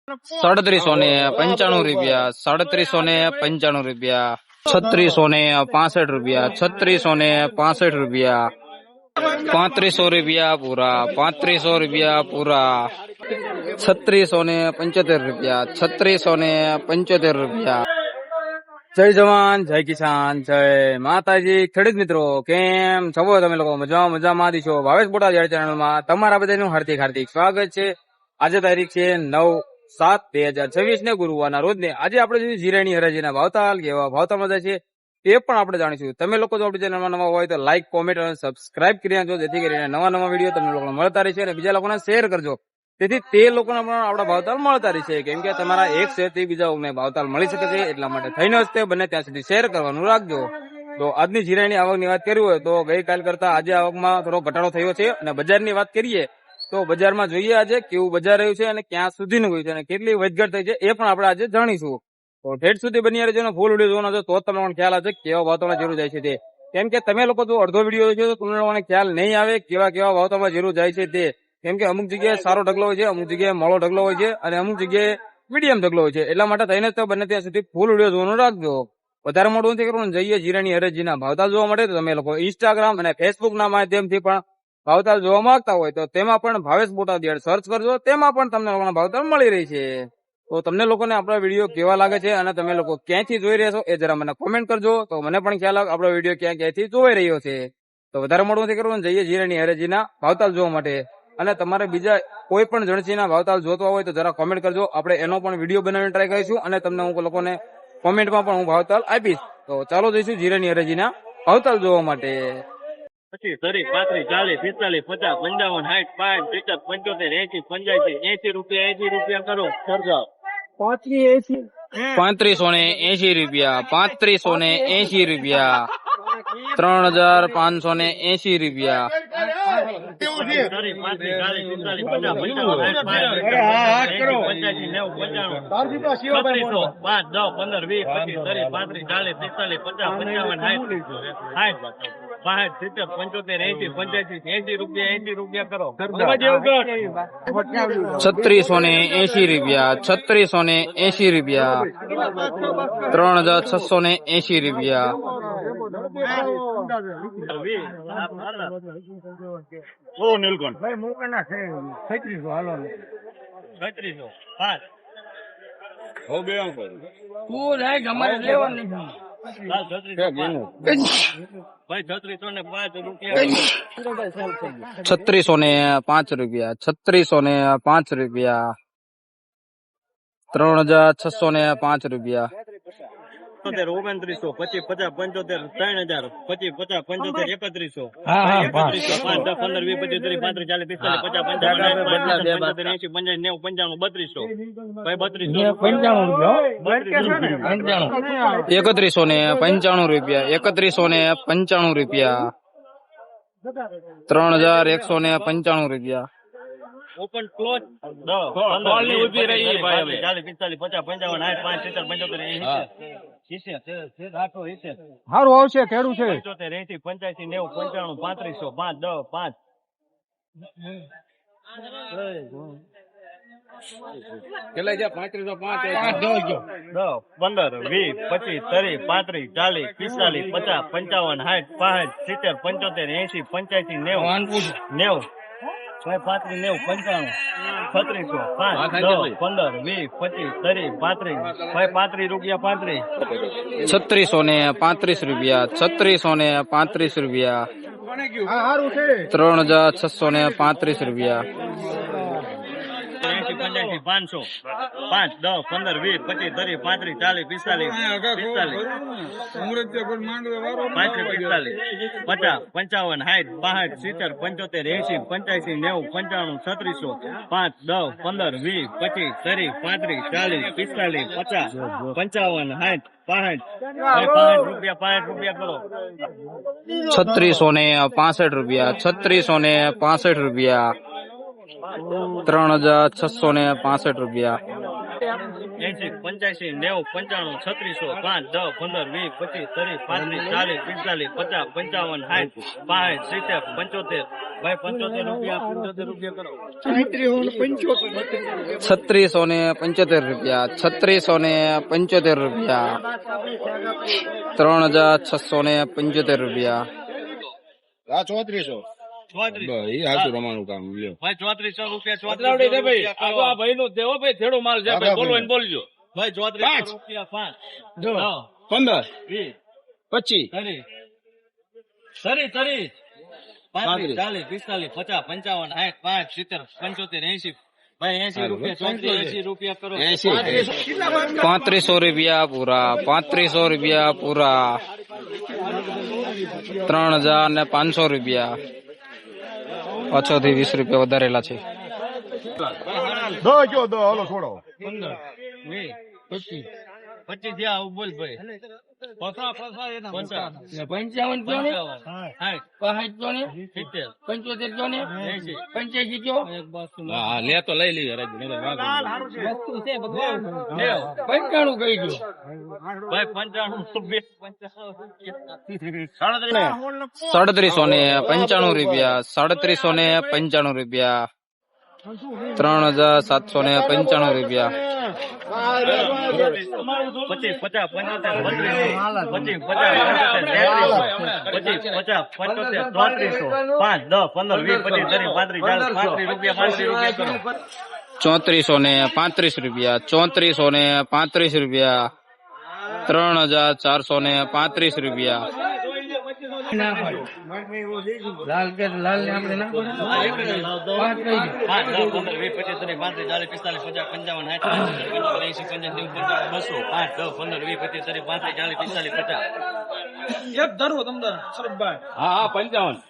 ₹3795 ₹3795 ₹3665 ₹3665 ₹3500 પૂરા ₹3500 પૂરા ₹3675 ₹3675 જય જવાન જય કિસાન જય માતાજી ખેડૂત મિત્રો કેમ છો તમે લોકો મજામાં છો ભાવેશ બોટાદ ચેનલમાં તમારા બધાનું હાર્દિક સ્વાગત છે। આજે તારીખ છે 9/7/2026 ને ગુરુવારના રોજ ને આજે આપણે જોઈએ જીરાની હરાજીના ભાવતાલ કેવા ભાવતાલ છે તે પણ આપણે જાણીશું। તમે લોકો જો આપણી ચેનલમાં નવા હોય તો લાઈક કોમેન્ટ અને સબસ્ક્રાઇબ કરી નાખજો જેથી કરીને નવા વિડીયો તમને લોકોને મળતા રહેશે અને બીજા લોકોને શેર કરજો તેથી તે લોકોને પણ આપણા ભાવતાલ મળતા રહેશે કેમ કે તમારા એક શેરથી બીજાઓને ભાવતાલ મળી શકે છે એટલા માટે થઈને જ તે બને ત્યાં સુધી શેર કરવાનું રાખજો। તો આજની જીરાની આવકની વાત કરવી હોય તો ગઈકાલ કરતા આજે આવકમાં થોડો ઘટાડો થયો છે અને બજારની વાત કરીએ તો બજારમાં જોઈએ આજે કેવું બજાર રહ્યું છે અને ક્યાં સુધીનું ગયું છે અને કેટલી વધઘટ થઈ છે એ પણ આપણે આજે જાણીશું। તો ઠેઠ સુધી બની રહેજો અને ફૂલ વિડીયો જોવાનો તો તમને પણ ખ્યાલ આવશે કેવા ભાવતામાં જરૂર જાય છે તે કેમ કે તમે લોકો જો અડધો વિડીયો જોશો તો તમને લોકોને ખ્યાલ નહીં આવે કેવા ભાવતામાં જરૂર જાય છે તે કેમ કે અમુક જગ્યાએ સારો ઢગલો હોય છે અમુક જગ્યાએ મોળો ઢગલો હોય છે અને અમુક જગ્યાએ મીડિયમ ઢગલો હોય છે એટલા માટે થઈને તો બને ત્યાં સુધી ફૂલ વિડીયો જોવાનું રાખજો। વધારે મોટું નથી કરવું જઈએ જીરાની હરાજીના ભાવતાલ જોવા માટે તો તમે લોકો ઇન્સ્ટાગ્રામ અને ફેસબુક ના માધ્યમથી પણ ભાવતાલ જોવા માંગતા હોય તો તેમાં પણ ભાવેશ બોટાદ સર્ચ કરજો તેમાં પણ તમને લોકોના ભાવતાલ મળી રહી છે। તો તમને લોકોને આપણા વિડીયો કેવા લાગે છે અને તમે લોકો ક્યાંથી જોઈ રહ્યા છો એ જરા મને કોમેન્ટ કરજો તો મને પણ ખ્યાલ આવે આપણો વિડીયો ક્યાંથી જોઈ રહ્યો છે। તો વધારે મોટું નથી કરવું જઈએ જીરાની હરાજીના ભાવતાલ જોવા માટે અને તમારે બીજા કોઈ પણ જણસીના ભાવતાલ જોતા હોય તો જરા કોમેન્ટ કરજો આપણે એનો પણ વિડીયો બનાવીને ટ્રાય કરીશું અને તમને હું લોકોને કોમેન્ટમાં પણ હું ભાવતાલ આપીશ। તો ચાલો જઈશું જીરાની હરાજીના ભાવતાલ જોવા માટે। 25, 30, 35, 40, 50, 55, 60, 65, 75, 80, 85, 80 કરો સરજાવ 3580 રૂપિયા ₹3580 રૂપિયા કરો ₹3680 ₹3680 ₹3680 ઓ નીલકંઠ ભાઈ મોકના છે 3600 હાલો 3600 5 હો બે અંક તું રાખ અમારે લેવાનું નથી ભાઈ 3605 રૂપિયા ₹3605 ₹3605 ₹3605 2900 25 50 75 3000 25 50 75 3100 15 20 25 30 35 ₹3195 રૂપિયા ઓપન ક્લોઝ 15 ની ઊભી રહી ભાઈ 40 45 50 55 સારું આવશે ખેડૂત છે 75 80 85 90 95 35 5 10 5 કેટલા છે 3505 15 20 25 30 35 40 50 55 60 55 75 80 85 90 35 90 35 રૂપિયા 3635 રૂપિયા 3635 રૂપિયા 500 5 10 15 20 25 30 35 ₹3665 ₹3665 ₹3665 80 85 90 95 3600 5 10 15 20 25 30 35 40 45 50 55 60 65 70 75 ભાઈ 75 રૂપિયા 75 રૂપિયા કરો 3675 રૂપિયા 3675 રૂપિયા 3675 રૂપિયા આ 3400 34 હાચું રમાનું કામ લ્યો ભાઈ 3400 રૂપિયા 3400 ભાઈ આ ભાઈ નો દેવો ભાઈ થેડો માલ છે ભાઈ બોલો એને બોલજો ભાઈ 3400 રૂપિયા 5 10 15 20 25 30 30 35 40 45 50 55 60 65 70 75 80 ભાઈ 80 રૂપિયા 80 રૂપિયા કરો 3500 રૂપિયા પૂરા 3500 રૂપિયા પૂરા 3500 રૂપિયા પાછોથી 20 રૂપિયા વધારેલા છે દો કયો દો હાલો છોડો 15 20 25 જ્યાં આવું બોલ ભાઈ 55 હા લે તો લઈ લઈએ સાડત્રીસો ને 95 રૂપિયા 3795 રૂપિયા 3795 રૂપિયા 25 50 3435 રૂપિયા 3435 રૂપિયા 3435 રૂપિયા લાલ કે લાલ ને આપણે ના 5 10 15 20 25 30 35 40 45 50 55 હા 55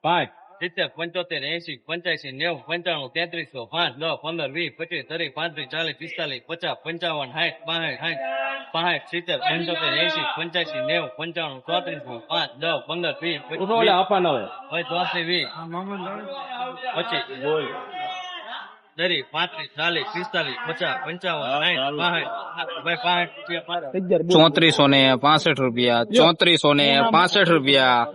5 70 75 80 85 90 95 3300 5 10 15 20 25 30 35 40 50 55 60 65 70 75 80 85 90 95 35 5 10 15 20 25 બોલ દરી 35 40 45 50 55 60 રૂપિયા 3465 રૂપિયા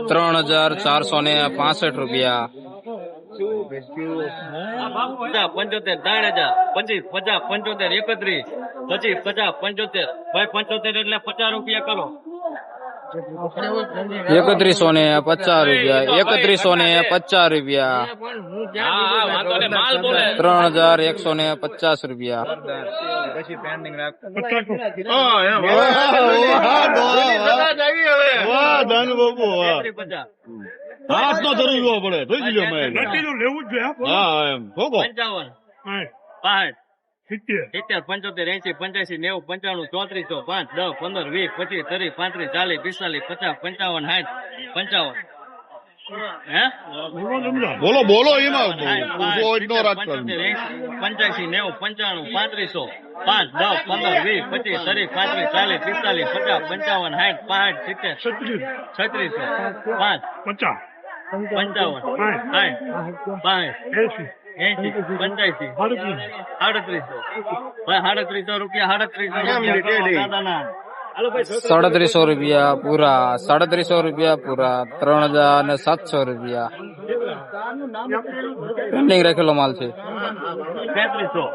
3465 રૂપિયા 75 6000 25 50 75 31 25 50 75 ભાઈ 75 એટલે 50 રૂપિયા કરો 3150 રૂપિયા 3150 રૂપિયા 3150 રૂપિયા વાહ દાનુ બાબુ વાહ 50 હાથ નો ધરી લેવો પડે ધોઈ લ્યો મેં લેવું જ હા એમ ભોગો 55 60 70 75 80 85 90 95 3400 5 10 15 20 25 30 35 40 45 50 60 55 બોલો બોલો એમાં નો રાખતો 85 90 95 3500 5 10 15 20 25 30 35 40 50 55 60 3700 રૂપિયા પૂરા 3700 રૂપિયા પૂરા 3700 રૂપિયા પેન્ડિંગ રાખેલો માલ છે 3300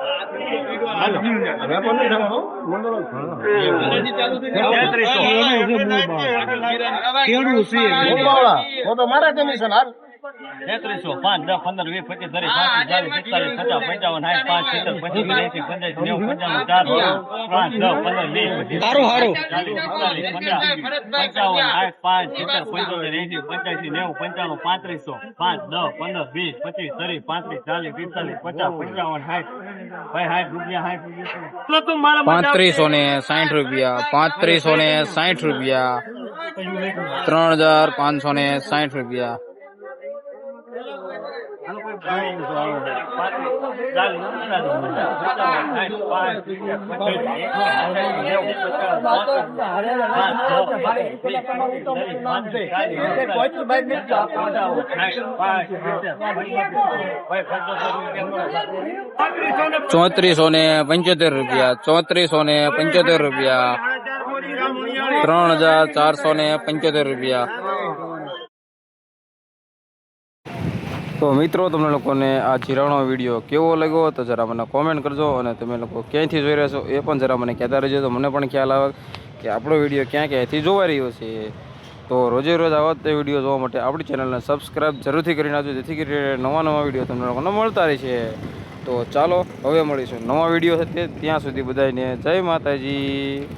5 10 15 20 25 30 35 40 45 35 રૂપિયા 3560 રૂપિયા 3560 રૂપિયા ₹3475 ₹3475 ₹3475. તો મિત્રો તમને લોકોને આ જીરાણો વિડીયો કેવો લાગ્યો તો જરા મને કોમેન્ટ કરજો, અને તમે લોકો ક્યાંયથી જોઈ રહ્યા છો એ પણ જરા મને કહેતા રહેજો, તો મને પણ ખ્યાલ આવે કે આપણો વિડીયો ક્યાંથી જોવા રહ્યો છે. તો રોજે રોજ આવા તે વિડીયો જોવા માટે આપણી ચેનલને સબસ્ક્રાઈબ જરૂરથી કરી નાખજો, જેથી કરીને નવા વિડીયો તમને લોકોને મળતા રહેશે. તો ચાલો હવે મળીશું નવા વિડીયો સાથે, ત્યાં સુધી બધાને જય માતાજી.